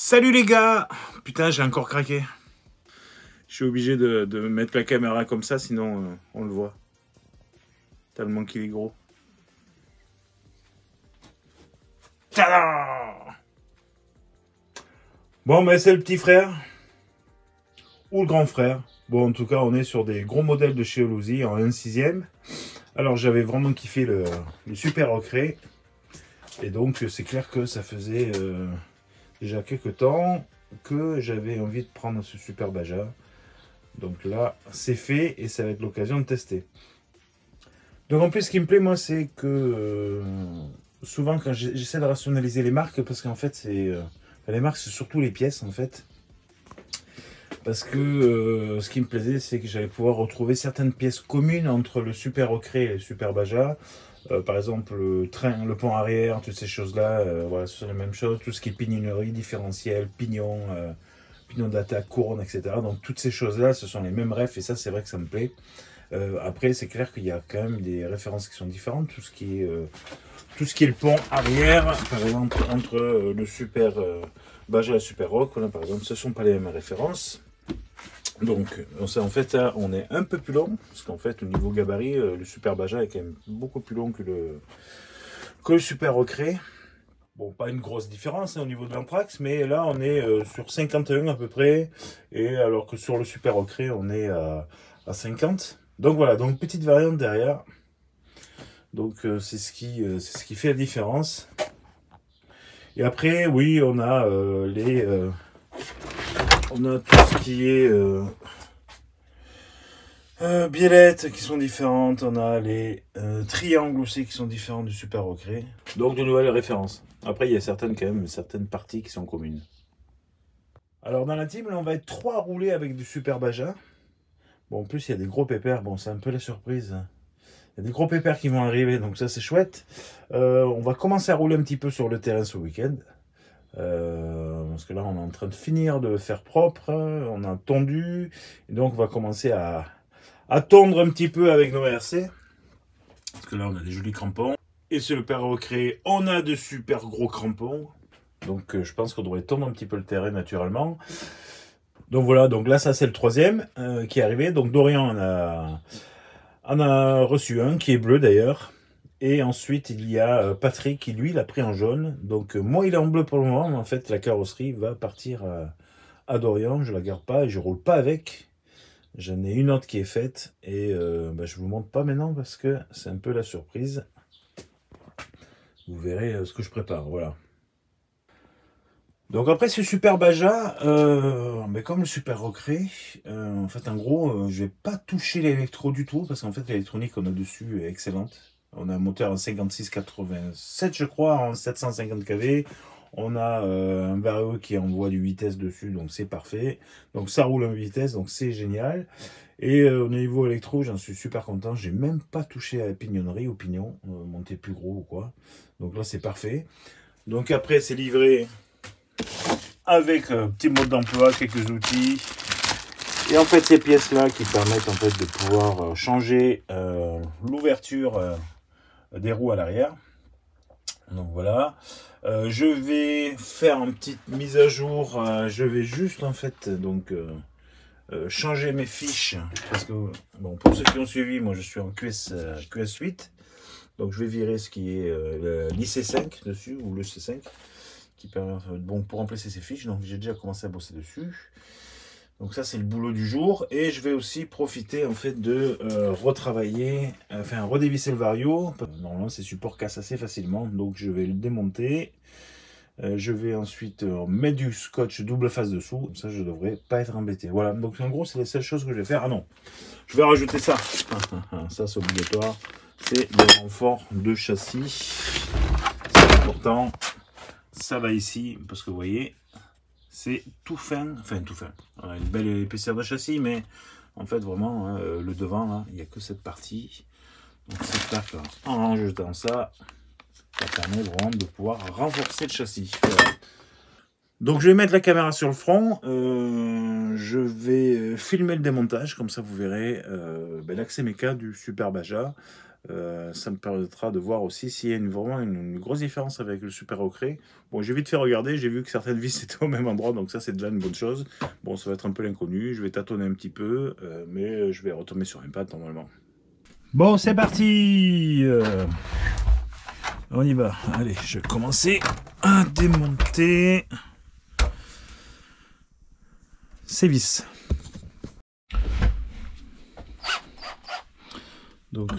Salut les gars! Putain, j'ai encore craqué. Je suis obligé de mettre la caméra comme ça, sinon on le voit. Tellement qu'il est gros. Tada! Bon, mais c'est le petit frère. Ou le grand frère. Bon, en tout cas, on est sur des gros modèles de chez Holozy en 1/6. Alors, j'avais vraiment kiffé le Super Ocré. Et donc, c'est clair que ça faisait déjà quelques temps que j'avais envie de prendre ce Super Baja. Donc là, c'est fait et ça va être l'occasion de tester. Donc en plus, ce qui me plaît, moi, c'est que souvent, quand j'essaie de rationaliser les marques, parce qu'en fait, les marques, c'est surtout les pièces, en fait. Parce que ce qui me plaisait, c'est que j'allais pouvoir retrouver certaines pièces communes entre le Super Ocré et le Super Baja. Par exemple, le train, le pont arrière, toutes ces choses-là, voilà, ce sont les mêmes choses. Tout ce qui est pignonnerie, différentiel, pignon, pignon d'attaque, couronne, etc. Donc toutes ces choses-là, ce sont les mêmes refs et ça, c'est vrai que ça me plaît. Après, c'est clair qu'il y a quand même des références qui sont différentes. Tout ce qui est le pont arrière, par exemple, entre le Super Baja et le Super Rock, voilà, par exemple, ce ne sont pas les mêmes références. Donc, en fait, là, on est un peu plus long, parce qu'en fait, au niveau gabarit, le Super Baja est quand même beaucoup plus long que le Super Ocré. Bon, pas une grosse différence hein, au niveau de l'anthrax, mais là, on est sur 51 à peu près, et alors que sur le Super Ocré, on est à 50. Donc voilà, donc petite variante derrière. Donc c'est ce qui fait la différence. Et après, oui, on a on a tout ce qui est biellettes qui sont différentes. On a les triangles aussi qui sont différents du Super Ocré. Donc de nouvelles références. Après, il y a certaines parties qui sont communes. Alors dans la team, là, on va être 3 à rouler avec du Super Baja. Bon, en plus, il y a des gros pépères. Bon, c'est un peu la surprise. Il y a des gros pépères qui vont arriver, donc ça, c'est chouette. On va commencer à rouler un petit peu sur le terrain ce week-end. Parce que là, on est en train de finir de faire propre. On a tondu. Et donc, on va commencer à tondre un petit peu avec nos RC. Parce que là, on a des jolis crampons. Et sur le Super Ocré, on a de super gros crampons. Donc, je pense qu'on devrait tondre un petit peu le terrain naturellement. Donc voilà, donc là, ça, c'est le 3e qui est arrivé. Donc, Dorian on a reçu un qui est bleu d'ailleurs. Et ensuite, il y a Patrick qui, lui, l'a pris en jaune. Donc, moi, il est en bleu pour le moment. Mais en fait, la carrosserie va partir à Dorian. Je la garde pas et je roule pas avec. J'en ai une autre qui est faite. Et je vous montre pas maintenant parce que c'est un peu la surprise. Vous verrez ce que je prépare. Voilà. Donc après ce Super Baja, mais comme le Super Ocré, en fait en gros, je vais pas toucher l'électro du tout parce qu'en fait l'électronique qu'on a dessus est excellente. On a un moteur en 5687 je crois, en 750 kV. On a un vario qui envoie du vitesse dessus, donc c'est parfait. Donc ça roule en vitesse, donc c'est génial. Et au niveau électro, j'en suis super content. J'ai même pas touché à la pignonnerie, au pignon, monté plus gros ou quoi. Donc là c'est parfait. Donc après c'est livré avec un petit mode d'emploi, quelques outils. Et en fait, ces pièces-là qui permettent en fait de pouvoir changer l'ouverture des roues à l'arrière. Donc voilà. Je vais faire une petite mise à jour. Je vais juste en fait donc changer mes fiches. Parce que bon, pour ceux qui ont suivi, moi je suis en QS8. Donc je vais virer ce qui est l'IC5 dessus, ou le C5. Qui permet bon, pour remplacer ces fiches. Donc j'ai déjà commencé à bosser dessus. Donc ça c'est le boulot du jour. Et je vais aussi profiter en fait de retravailler, enfin redévisser le vario. Normalement ces supports cassent assez facilement. Donc je vais le démonter. Je vais ensuite mettre du scotch double face dessous. Comme ça je devrais pas être embêté. Voilà, donc en gros c'est les seules choses que je vais faire. Ah non, je vais rajouter ça. Ça c'est obligatoire. C'est le renfort de châssis. C'est important. Ça va ici, parce que vous voyez, c'est tout fin, enfin tout fin. On a une belle épaisseur de châssis, mais en fait vraiment, hein, le devant, là, il n'y a que cette partie. Donc c'est clair qu'en rajoutant ça, ça permet vraiment de pouvoir renforcer le châssis. Voilà. Donc je vais mettre la caméra sur le front, je vais filmer le démontage, comme ça vous verrez l'accès méca du Super Baja. Ça me permettra de voir aussi s'il y a vraiment une grosse différence avec le Super Ocré. Bon, j'ai vite fait regarder, j'ai vu que certaines vis étaient au même endroit, donc ça c'est déjà une bonne chose. Bon, ça va être un peu l'inconnu, je vais tâtonner un petit peu, mais je vais retomber sur une patte normalement. Bon, c'est parti. On y va. Allez, je vais commencer à démonter ces vis. Donc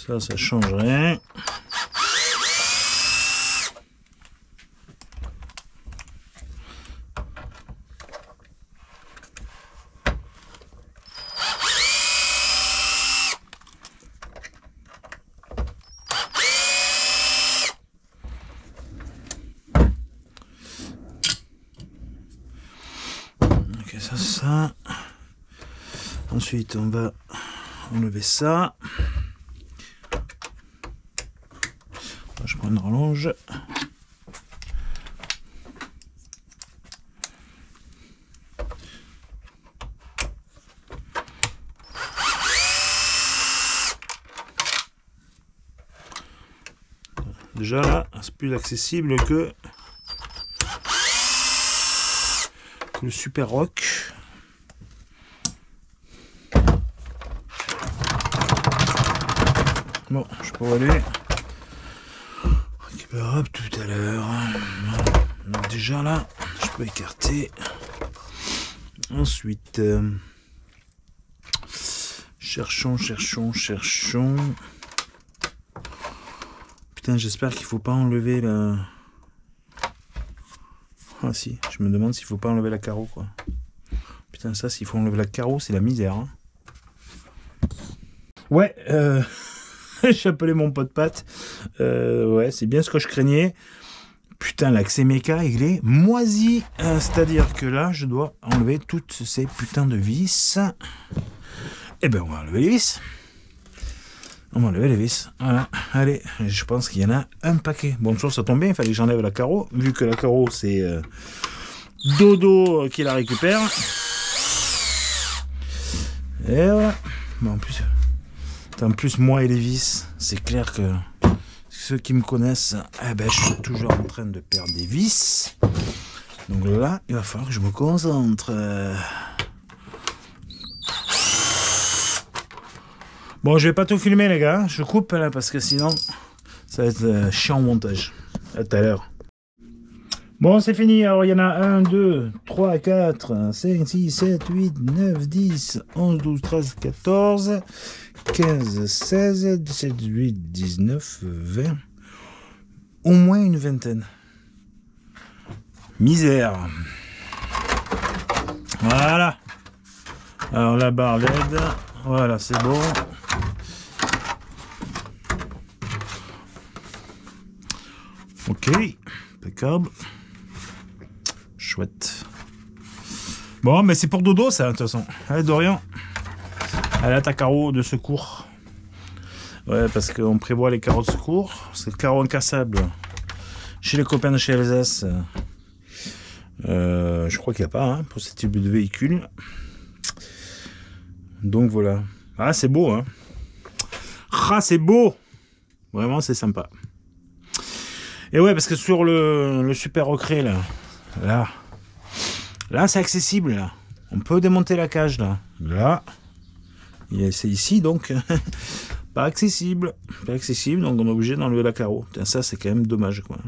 ça change rien. Ok, ça c'est ça. Ensuite, on va enlever ça. Je prends une rallonge. Déjà là, c'est plus accessible que le Super Rock. Bon, je peux aller récupérable tout à l'heure. Donc déjà là, je peux écarter. Ensuite, cherchons. Putain, j'espère qu'il faut pas enlever la... Ah si, je me demande s'il faut pas enlever la carreau, quoi. Putain, ça, s'il faut enlever la carreau, c'est la misère. Hein. Ouais, j'ai appelé mon pote Pat. Ouais, c'est bien ce que je craignais. Putain, l'accès méca, il est moisi. C'est-à-dire que là, je dois enlever toutes ces putains de vis. Eh ben, on va enlever les vis. On va enlever les vis. Voilà. Allez, je pense qu'il y en a un paquet. Bonne chose, ça tombe bien, il fallait que j'enlève la carreau. Vu que la carreau, c'est Dodo qui la récupère. Et voilà. Bon, en plus, moi et les vis, c'est clair que ceux qui me connaissent, eh ben, je suis toujours en train de perdre des vis. Donc là, il va falloir que je me concentre. Bon, je vais pas tout filmer, les gars. Je coupe là parce que sinon, ça va être chiant au montage. À tout à l'heure. Bon, c'est fini. Alors, il y en a 1, 2, 3, 4, 5, 6, 7, 8, 9, 10, 11, 12, 13, 14, 15, 16, 17, 18, 19, 20. Au moins une vingtaine. Misère. Voilà. Alors, la barre LED. Voilà, c'est bon. Ok, impeccable. Chouette. Bon, mais c'est pour Dodo, ça, de toute façon. Allez, Dorian. Elle a ta carreau de secours. Ouais, parce qu'on prévoit les carreaux de secours. C'est le carreau incassable. Chez les copains de chez Alsace. Je crois qu'il n'y a pas, hein, pour ce type de véhicule. Donc voilà. Ah, c'est beau, hein. Ah, c'est beau. Vraiment, c'est sympa. Et ouais, parce que sur le Super Ocré, là, c'est accessible, là. On peut démonter la cage, là. Là, c'est ici, donc, pas accessible. Pas accessible, donc on est obligé d'enlever la carreau. Putain, ça, c'est quand même dommage, quoi.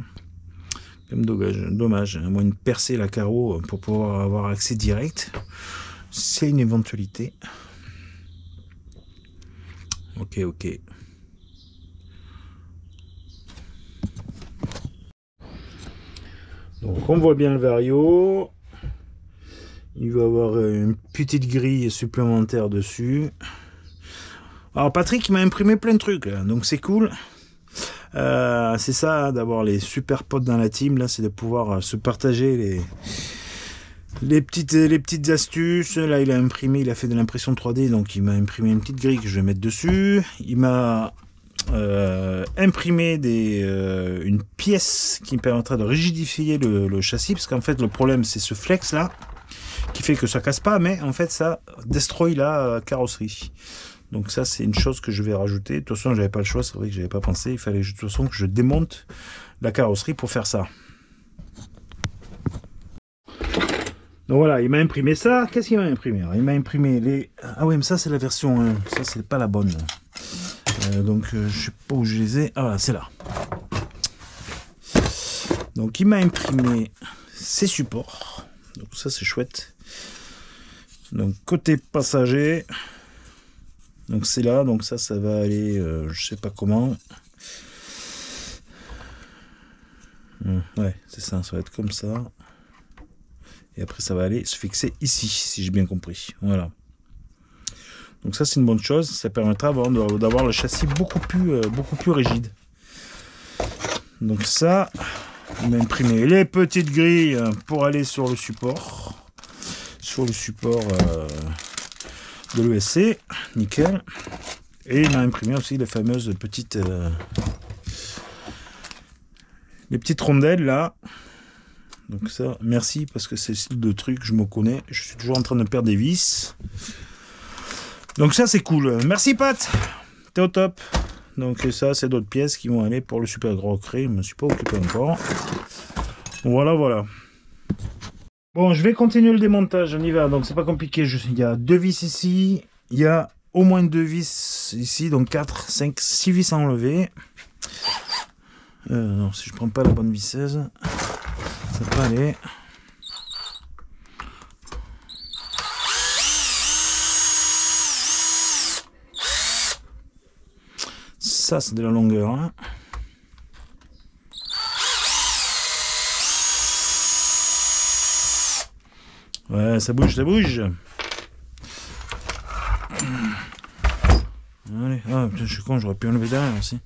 Quand même dommage. À moins de percer la carreau pour pouvoir avoir accès direct. C'est une éventualité. Ok. Donc on voit bien le Vario. Il va avoir une petite grille supplémentaire dessus. Alors Patrick m'a imprimé plein de trucs, là, donc c'est cool. C'est ça, d'avoir les super potes dans la team, là, c'est de pouvoir se partager les petites astuces. Là, il a fait de l'impression 3D, donc il m'a imprimé une petite grille que je vais mettre dessus. Il m'a imprimer une pièce qui me permettra de rigidifier le châssis, parce qu'en fait le problème c'est ce flex là qui fait que ça casse pas, mais en fait ça destroy la carrosserie. Donc ça c'est une chose que je vais rajouter. De toute façon j'avais pas le choix, c'est vrai que j'avais pas pensé, il fallait de toute façon que je démonte la carrosserie pour faire ça. Donc voilà, il m'a imprimé ça. Qu'est-ce qu'il m'a imprimé? Il m'a imprimé les... Ah oui, mais ça c'est la version 1, ça c'est pas la bonne. Donc je sais pas où je les ai. Ah voilà, c'est là. Donc il m'a imprimé ces supports. Donc ça c'est chouette. Donc côté passager. Donc c'est là, donc ça va aller, je sais pas comment. Ouais, c'est ça, ça va être comme ça. Et après ça va aller se fixer ici, si j'ai bien compris. Voilà. Donc ça c'est une bonne chose, ça permettra d'avoir le châssis beaucoup plus rigide. Donc ça, on a imprimé les petites grilles pour aller sur le support. De l'ESC, nickel. Et il m'a imprimé aussi les fameuses petites les petites rondelles là. Donc ça, merci, parce que c'est ce style de truc, je me connais. Je suis toujours en train de perdre des vis. Donc ça, c'est cool. Merci, Pat. T'es au top. Donc ça, c'est d'autres pièces qui vont aller pour le super gros cré. Je ne me suis pas occupé encore. Voilà, voilà. Bon, je vais continuer le démontage. On y va. Donc c'est pas compliqué. Il y a 2 vis ici. Il y a au moins 2 vis ici. Donc 4, 5, 6 vis à enlever. Non, si je prends pas la bonne visseuse, ça peut aller. Ça, c'est de la longueur. Hein. Ouais, ça bouge, ça bouge. Allez, ah, putain, je suis con, j'aurais pu enlever derrière aussi.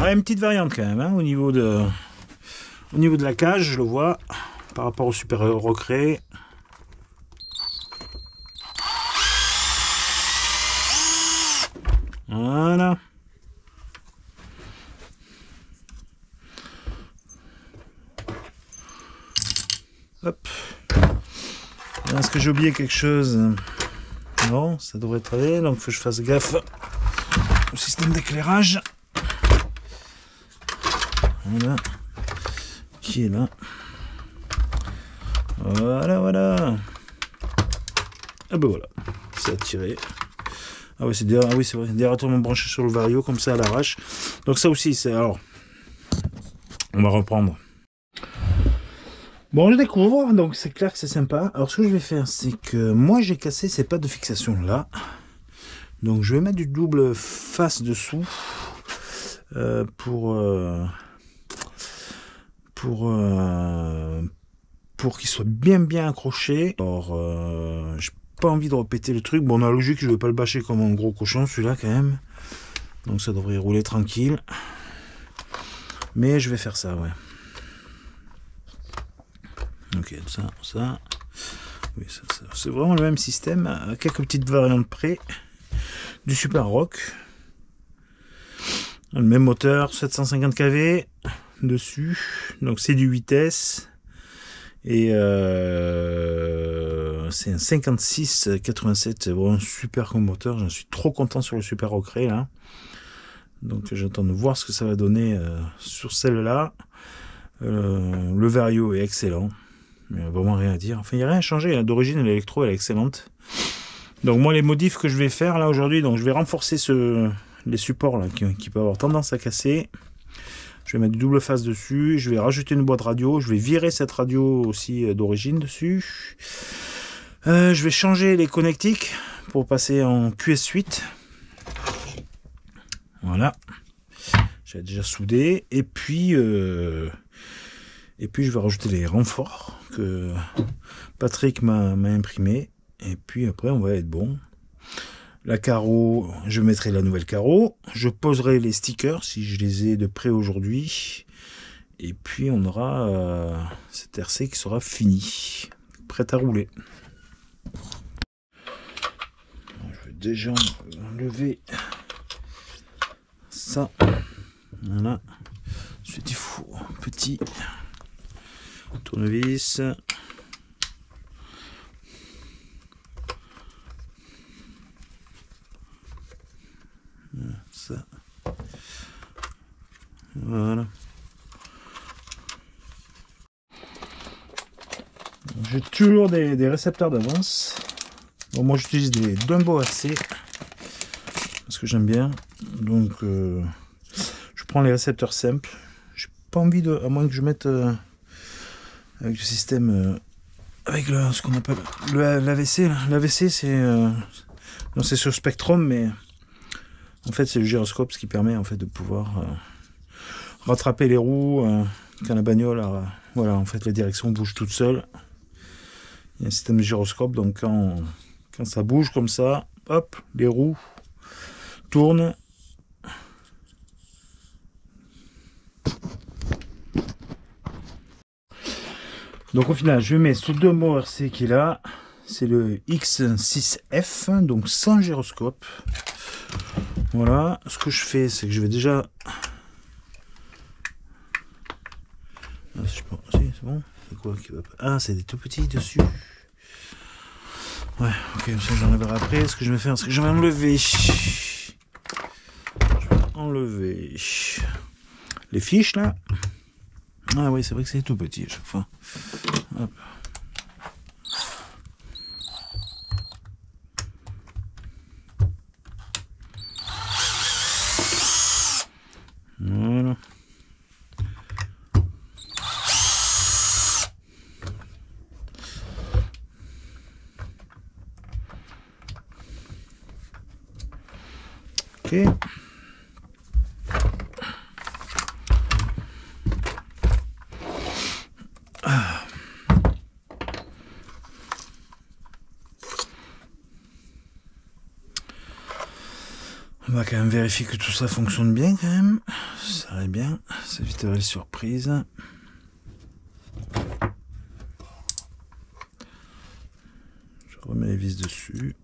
Une petite variante quand même hein, au niveau de la cage, je le vois par rapport au Super Recré. Voilà. Hop. Est-ce que j'ai oublié quelque chose? Non, ça devrait travailler, donc il faut que je fasse gaffe au système d'éclairage. Voilà, qui est là. Voilà, voilà. Ah ben voilà, c'est attiré. Ah oui, c'est vrai, directement branché sur le vario comme ça à l'arrache. Donc ça aussi, c'est alors. On va reprendre. Bon, je découvre, donc c'est clair que c'est sympa. Alors ce que je vais faire, c'est que moi j'ai cassé ces pattes de fixation là. Donc je vais mettre du double face dessous pour qu'il soit bien accroché. Alors j'ai pas envie de répéter le truc. Bon, dans la logique, je vais pas le bâcher comme un gros cochon celui-là quand même, donc ça devrait rouler tranquille, mais je vais faire ça, ouais. Ok, ça oui, ça c'est vraiment le même système à quelques petites variantes près du Super Rock. Le même moteur, 750 kV dessus, donc c'est du 8S et c'est un 56-87, c'est vraiment super comme moteur. J'en suis trop content sur le Super Recré là, donc j'attends de voir ce que ça va donner sur celle-là. Le Vario est excellent, il n'y a vraiment rien à dire. Enfin, il n'y a rien à changer, d'origine l'électro elle est excellente. Donc moi les modifs que je vais faire là aujourd'hui, donc je vais renforcer les supports là qui peuvent avoir tendance à casser. Je vais mettre du double face dessus, je vais rajouter une boîte radio, je vais virer cette radio aussi d'origine dessus. Je vais changer les connectiques pour passer en QS8. Voilà. J'ai déjà soudé. Et puis Et puis je vais rajouter les renforts que Patrick m'a imprimé. Et puis après on va être bon. La carreau, je mettrai la nouvelle carreau. Je poserai les stickers si je les ai de près aujourd'hui. Et puis on aura cette RC qui sera finie, prête à rouler. Je vais déjà enlever ça. Voilà. Ensuite il faut un petit tournevis. Ça. Voilà. J'ai toujours des récepteurs d'avance. Bon, moi j'utilise des Dumbo AC parce que j'aime bien. Donc je prends les récepteurs simples. J'ai pas envie de, à moins que je mette avec le système avec ce qu'on appelle l'AVC. L'AVC c'est non, c'est sur Spectrum, mais en fait c'est le gyroscope, ce qui permet en fait de pouvoir rattraper les roues quand la bagnole voilà, en fait la direction bouge toute seule. Il y a un système de gyroscope, donc quand ça bouge comme ça, hop, les roues tournent. Donc au final, je mets ce Dumbo RC qui est là, c'est le X6F, donc sans gyroscope. Voilà, ce que je fais, c'est que je vais déjà... Ah, c'est bon. C'est quoi qui va... Ah, c'est des tout petits dessus. Ouais, ok, ça j'enlèverai après. Ce que je vais faire, c'est que je vais enlever... les fiches là. Ah oui, c'est vrai que c'est tout petit à chaque fois. Hop. Voilà. Ok. On va quand même vérifier que tout ça fonctionne bien quand même. Ça irait bien, ça éviterait les surprises. Je remets les vis dessus.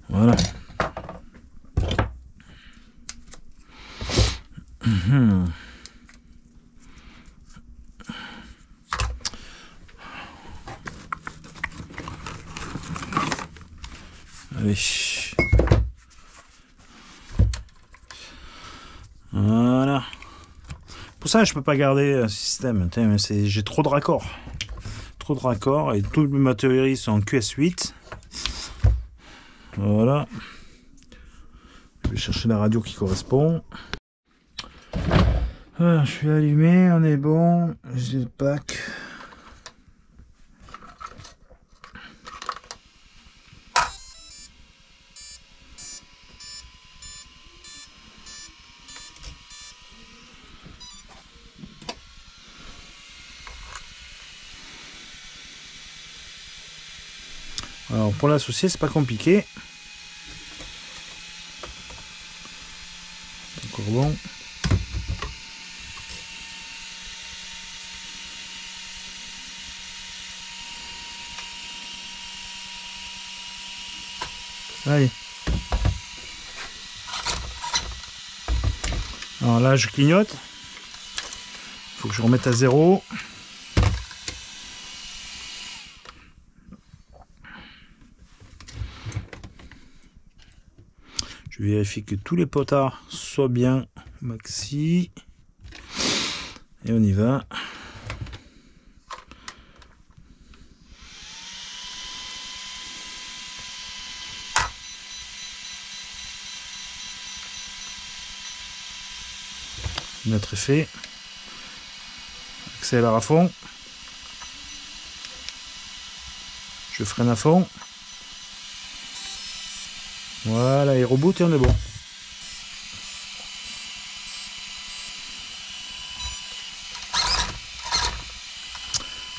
Voilà. Allez. Voilà. Pour ça, je peux pas garder un système. J'ai trop de raccords. Trop de raccords et tous les matériaux sont en QS8. Voilà. Je vais chercher la radio qui correspond. Voilà, je suis allumé, on est bon. J'ai le pack. Alors pour l'associer, c'est pas compliqué. Encore bon. Allez. Alors là, je clignote. Il faut que je remette à 0. Je vérifie que tous les potards soient bien maxi. Et on y va. Notre effet. Accélère à fond. Je freine à fond. Voilà, il reboot et on est bon.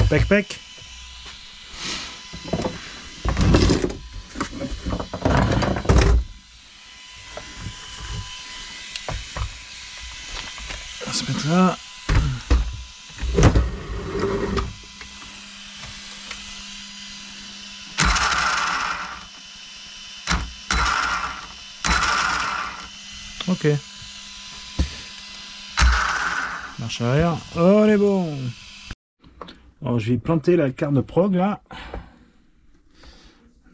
Pec pec. On va se mettre là. Ok. Marche arrière. Oh, on est bon. Alors je vais planter la carte de prog là.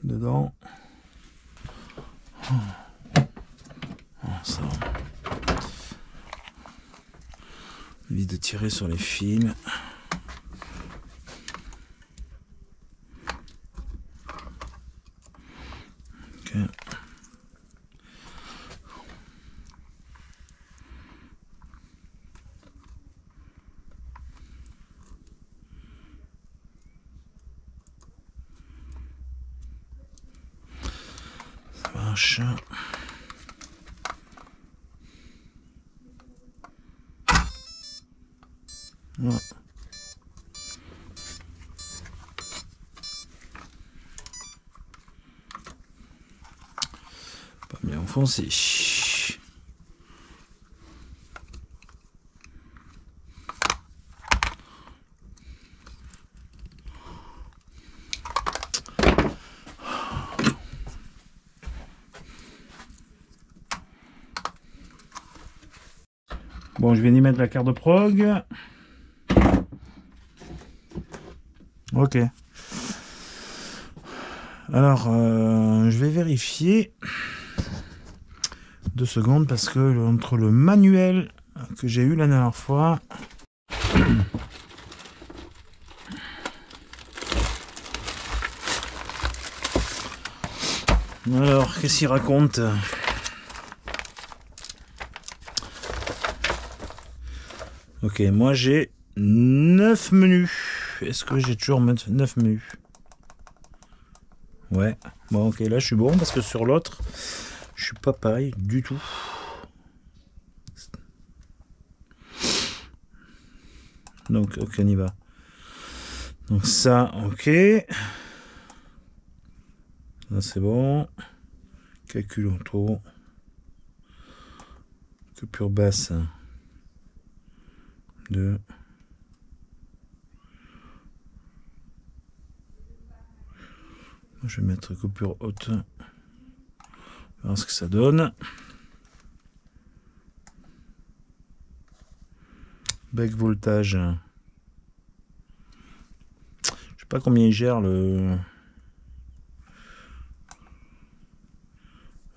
Dedans. Oh, ça. Évite de tirer sur les fils. Ok. Ça marche. Voilà. Pas bien enfoncé. Bon, je vais y mettre la carte de prog. Ok. Alors, je vais vérifier 2 secondes parce que entre le manuel que j'ai eu la dernière fois. Alors, qu'est-ce qu'il raconte? Ok, moi j'ai 9 menus. Est-ce que j'ai toujours 9 menus? Ouais. Bon, ok, là je suis bon parce que sur l'autre, je suis pas pareil du tout. Donc, ok, on y va. Donc ça, ok. Là c'est bon. Calcul auto. Coupure basse. 2. Je vais mettre coupure haute. On va voir ce que ça donne. Back voltage. Je sais pas combien il gère le.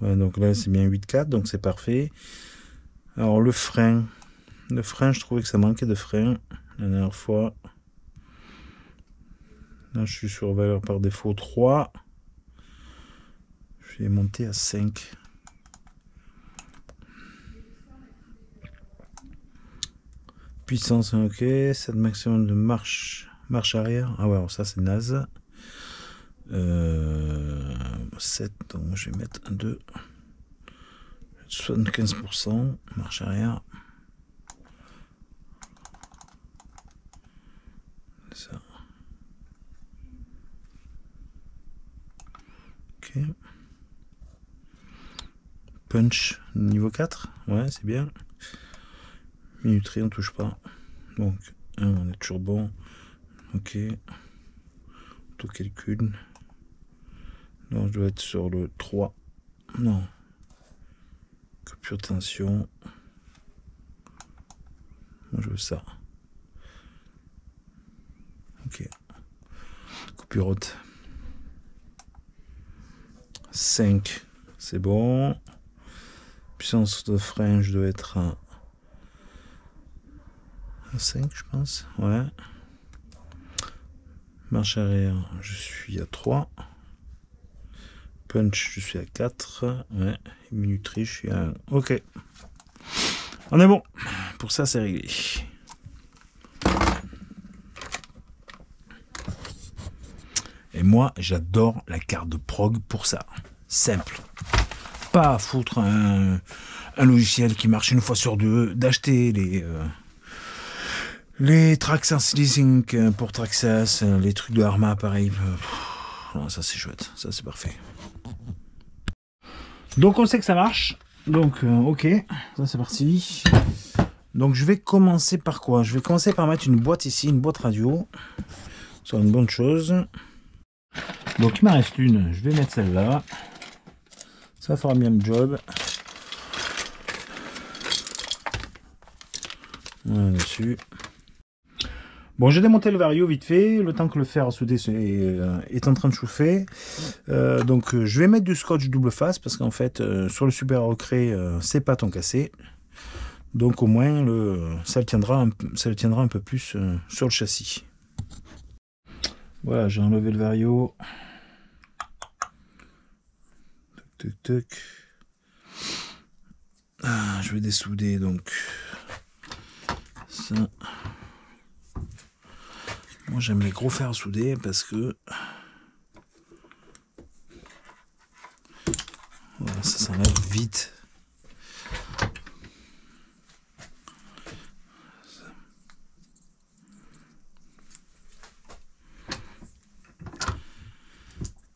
Ouais, donc là c'est bien 8,4, donc c'est parfait. Alors le frein. Le frein, je trouvais que ça manquait de frein la dernière fois. Là je suis sur valeur par défaut 3. Je vais monter à 5. Puissance, ok. 7 maximum de marche arrière. Ah ouais, ça c'est naze. 7, donc je vais mettre un 2. 75%. Marche arrière. Ça. Ok. Punch niveau 4. Ouais, c'est bien. Minuterie, on touche pas. Donc, on est toujours bon. Ok. Auto-calcul. Non, je dois être sur le 3. Non. Coupure tension. Moi, je veux ça. Ok. Coupure haute. 5. C'est bon. Puissance de frein, je dois être à 5, je pense. Ouais. Marche arrière, je suis à 3. Punch, je suis à 4. Ouais. Minuterie, je suis à 1. Ok. On est bon. Pour ça, c'est réglé. Et Et moi, j'adore la carte de prog pour ça. Simple. Pas à foutre un logiciel qui marche une fois sur deux, d'acheter les Traxxas Leasing pour Traxxas, les trucs de Arma, pareil. Non, ça c'est chouette, ça c'est parfait. Donc on sait que ça marche. Donc ok, ça c'est parti. Donc je vais commencer par quoi? Je vais commencer par mettre une boîte ici, une boîte radio. C'est une bonne chose. Donc il m'en reste une, je vais mettre celle-là. Ça fera bien le job. Voilà dessus. Bon, j'ai démonté le Vario vite fait, le temps que le fer à souder est en train de chauffer. Donc je vais mettre du scotch double face parce qu'en fait sur le Super Recré c'est pas tant cassé. Donc au moins ça le tiendra un peu plus sur le châssis. Voilà, j'ai enlevé le Vario. Tac tac tac. Ah, je vais dessouder donc ça. Moi j'aime les gros fers à souder parce que voilà, ça s'enlève vite.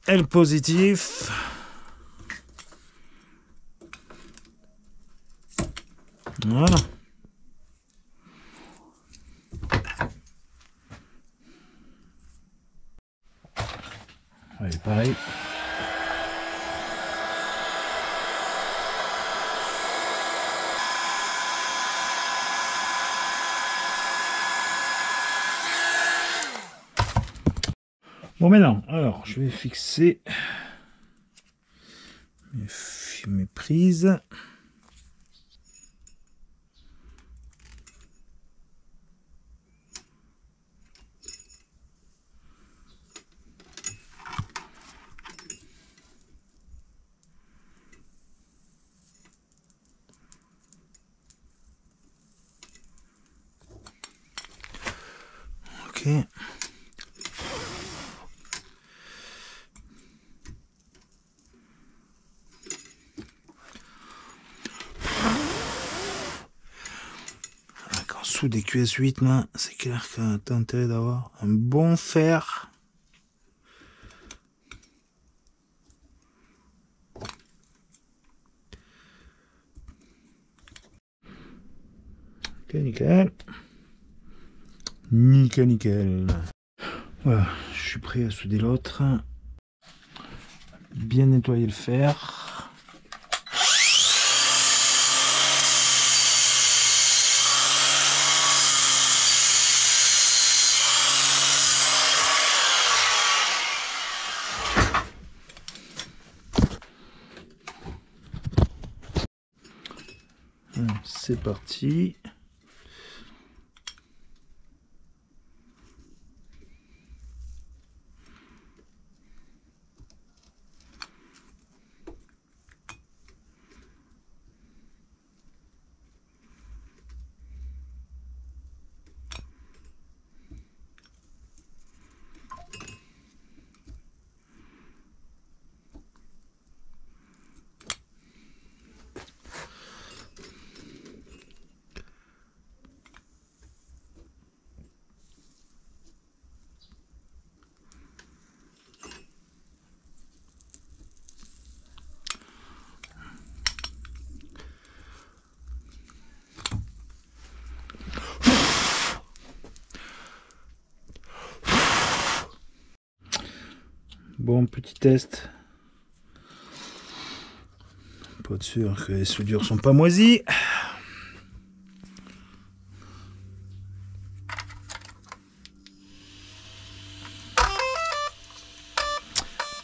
L positif. Voilà. Allez, pareil. Bon, maintenant, alors, je vais fixer mes prises. Ok. Sous des QS8 là, c'est clair que t'as intérêt d'avoir un bon fer. Ok, nickel. Nickel, nickel. Voilà, je suis prêt à souder l'autre. Bien nettoyer le fer. C'est parti. Bon, petit test. Pour être sûr que les soudures sont pas moisies.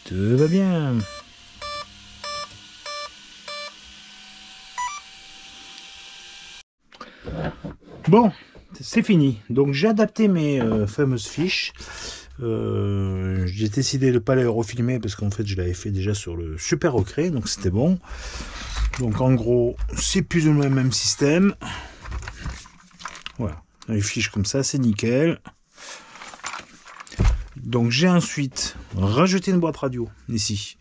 Tout va bien. Bon, c'est fini. Donc j'ai adapté mes fameuses fiches. J'ai décidé de ne pas les refilmer parce qu'en fait je l'avais fait déjà sur le Super Recré, donc c'était bon. Donc en gros c'est plus ou moins le même système. Voilà, les fiches comme ça c'est nickel. Donc j'ai ensuite rajouter une boîte radio ici.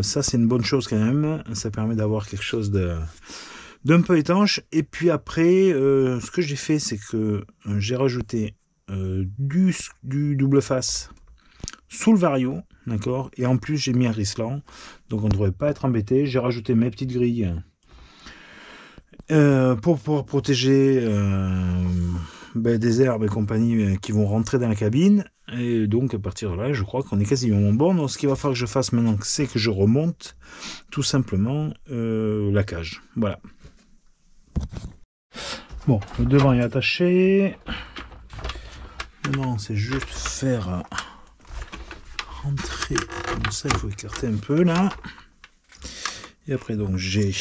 Ça c'est une bonne chose quand même, ça permet d'avoir quelque chose d'un peu étanche. Et puis après, ce que j'ai fait, c'est que j'ai rajouté du double face sous le Vario, d'accord, et en plus j'ai mis un Rislan, donc on ne devrait pas être embêté. J'ai rajouté mes petites grilles pour pouvoir protéger des herbes et compagnie qui vont rentrer dans la cabine. Et donc à partir de là, je crois qu'on est quasiment bon. Donc ce qu'il va falloir que je fasse maintenant, c'est que je remonte tout simplement la cage. Voilà. Bon, le devant est attaché. Maintenant, c'est juste faire rentrer comme ça. Il faut écarter un peu là. Et après, donc j'ai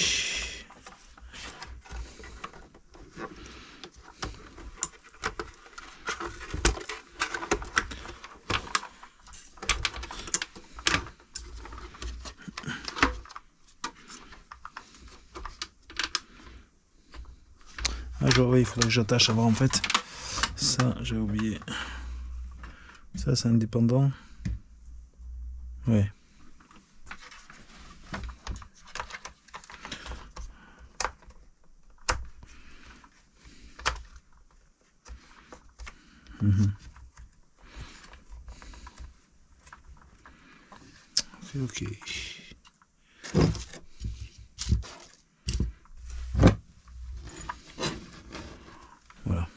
il faudrait que j'attache avant en fait. Ça, j'ai oublié. Ça, c'est indépendant. Ouais. Ok. Voilà.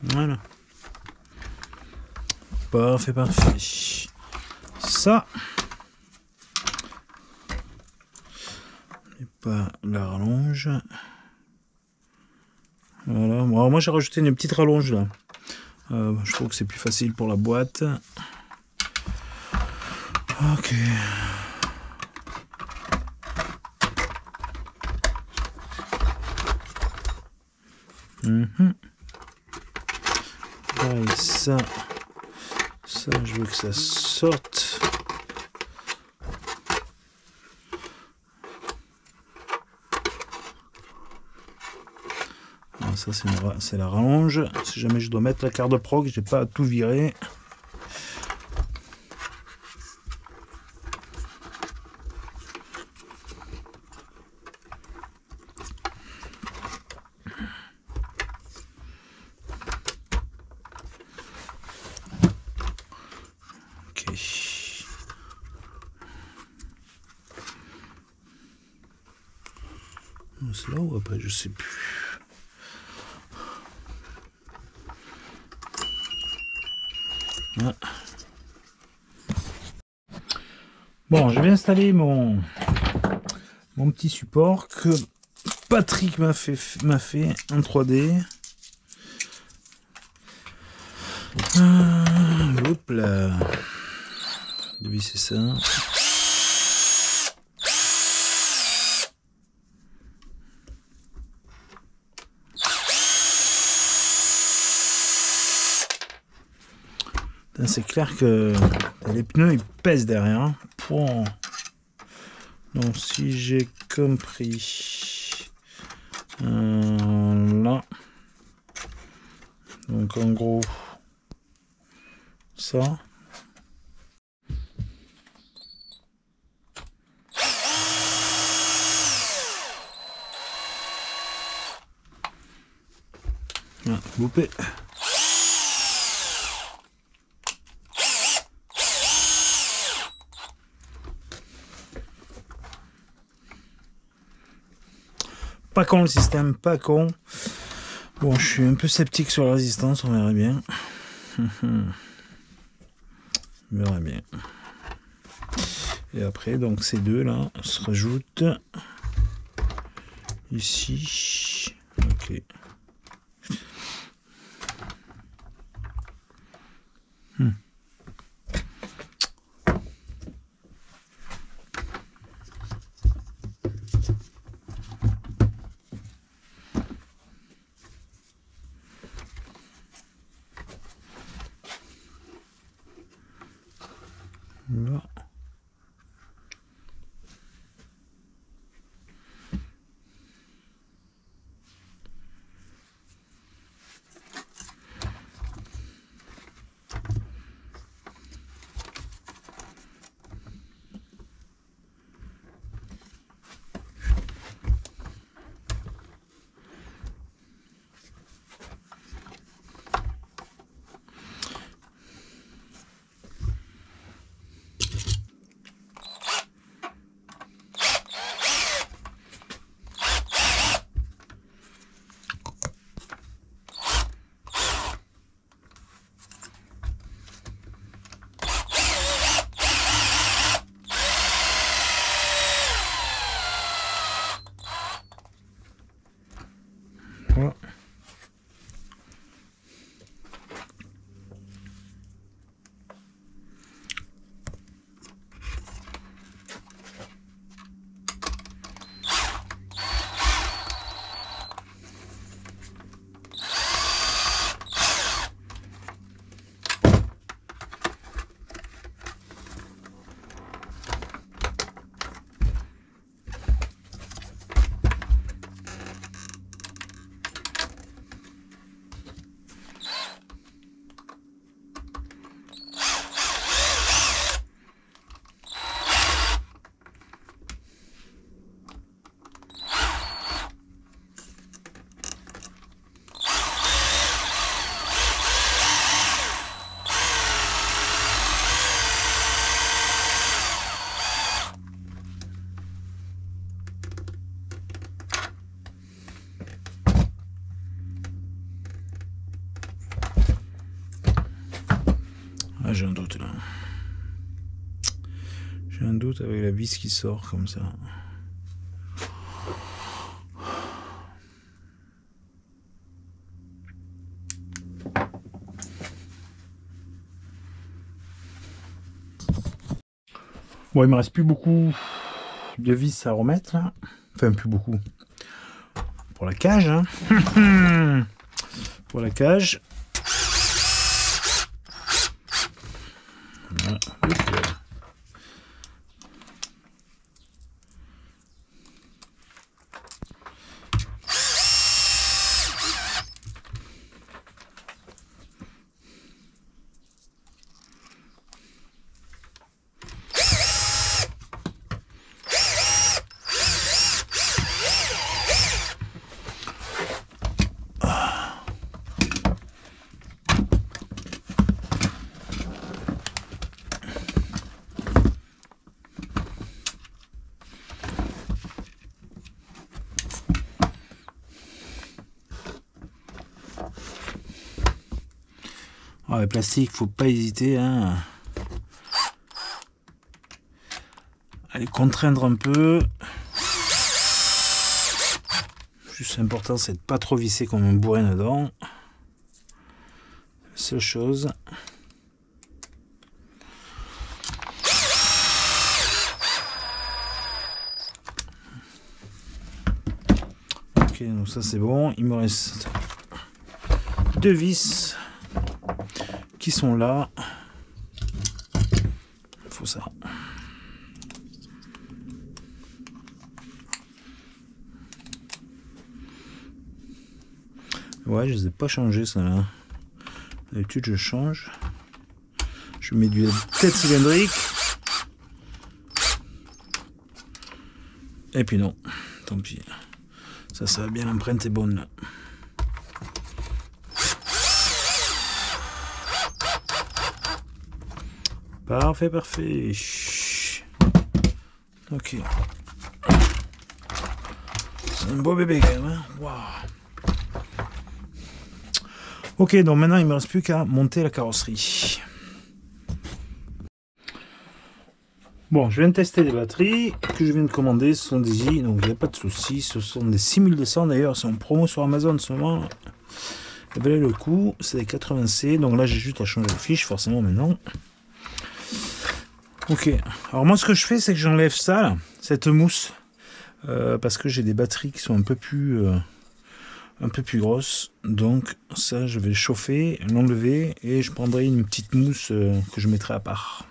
Voilà. Parfait, parfait. Ça. Et pas la rallonge. Voilà. Bon, alors moi j'ai rajouté une petite rallonge là. Je trouve que c'est plus facile pour la boîte. Ok. Et ça, je veux que ça sorte. Alors ça c'est la rallonge. Si jamais je dois mettre la carte de prog, j'ai pas à tout virer. C'est là ou après, je sais plus. Ah. Bon, je vais installer mon petit support que Patrick m'a fait en 3D. Hop là. C'est ça. C'est clair que les pneus ils pèsent derrière. Bon. Donc si j'ai compris, là, donc en gros ça. Ah, loupé. Pas con le système, pas con. Bon, je suis un peu sceptique sur la résistance, on verra bien. On verra bien. Et après, donc ces deux là se rajoutent ici. Ok. Là. Voilà. Ah, j'ai un doute là. J'ai un doute avec la vis qui sort comme ça. Bon, il me reste plus beaucoup de vis à remettre là. Enfin, plus beaucoup. Pour la cage, hein. Pour la cage. Voilà. Ah, le plastique, faut pas hésiter hein, à les contraindre un peu. Juste important, c'est de pas trop visser comme un bourrin dedans. Seule chose. Ok, donc ça c'est bon. Il me reste deux vis qui sont là. Il faut ça. Ouais, je les ai pas changés ça là. D'habitude je change. Je mets du tête cylindrique. Et puis non, tant pis. Ça va bien, l'empreinte est bonne là. Parfait, parfait. Ok. C'est un beau bébé quand même. Hein. Wow. Ok, donc maintenant il ne me reste plus qu'à monter la carrosserie. Bon, je viens de tester les batteries que je viens de commander. Ce sont des J, donc il n'y a pas de souci. Ce sont des 6200 d'ailleurs. C'est en promo sur Amazon en ce moment. Ça valait le coup. C'est des 80C. Donc là, j'ai juste à changer la fiche, forcément, maintenant. Ok. Alors moi, ce que je fais, c'est que j'enlève ça, là, cette mousse. Parce que j'ai des batteries qui sont un peu plus grosses. Donc ça, je vais chauffer, l'enlever. Et je prendrai une petite mousse que je mettrai à part.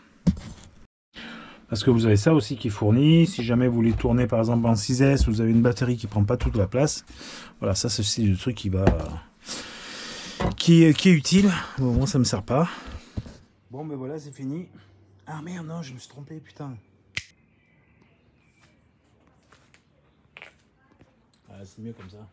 Parce que vous avez ça aussi qui fournit. Si jamais vous voulez tourner par exemple en 6S, vous avez une batterie qui prend pas toute la place. Voilà, ça c'est aussi le truc qui va qui est utile. Bon, moi ça me sert pas. Bon ben voilà, c'est fini. Ah merde, non, je me suis trompé, putain. Ah, c'est mieux comme ça.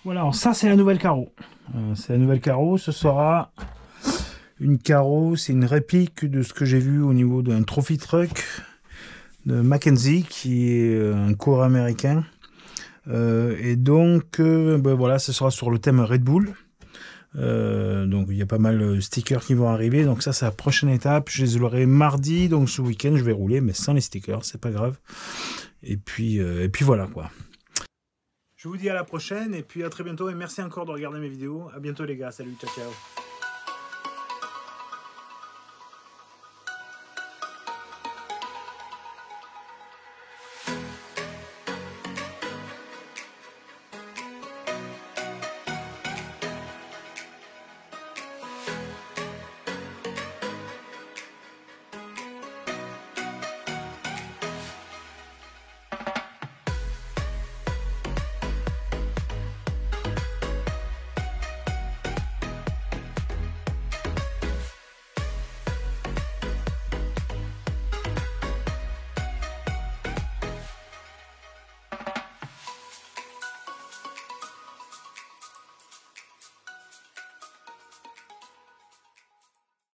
Voilà, alors ça c'est la nouvelle carreau. C'est la nouvelle carreau, ce sera une carreau, c'est une réplique de ce que j'ai vu au niveau d'un trophy truck de Mackenzie, qui est un coureur américain. Et donc, ben voilà, ce sera sur le thème Red Bull. Donc il y a pas mal de stickers qui vont arriver. Donc ça, c'est la prochaine étape. Je les aurai mardi, donc ce week-end, je vais rouler, mais sans les stickers, c'est pas grave. Et puis voilà quoi. Je vous dis à la prochaine et puis à très bientôt et merci encore de regarder mes vidéos. À bientôt les gars, salut, ciao ciao.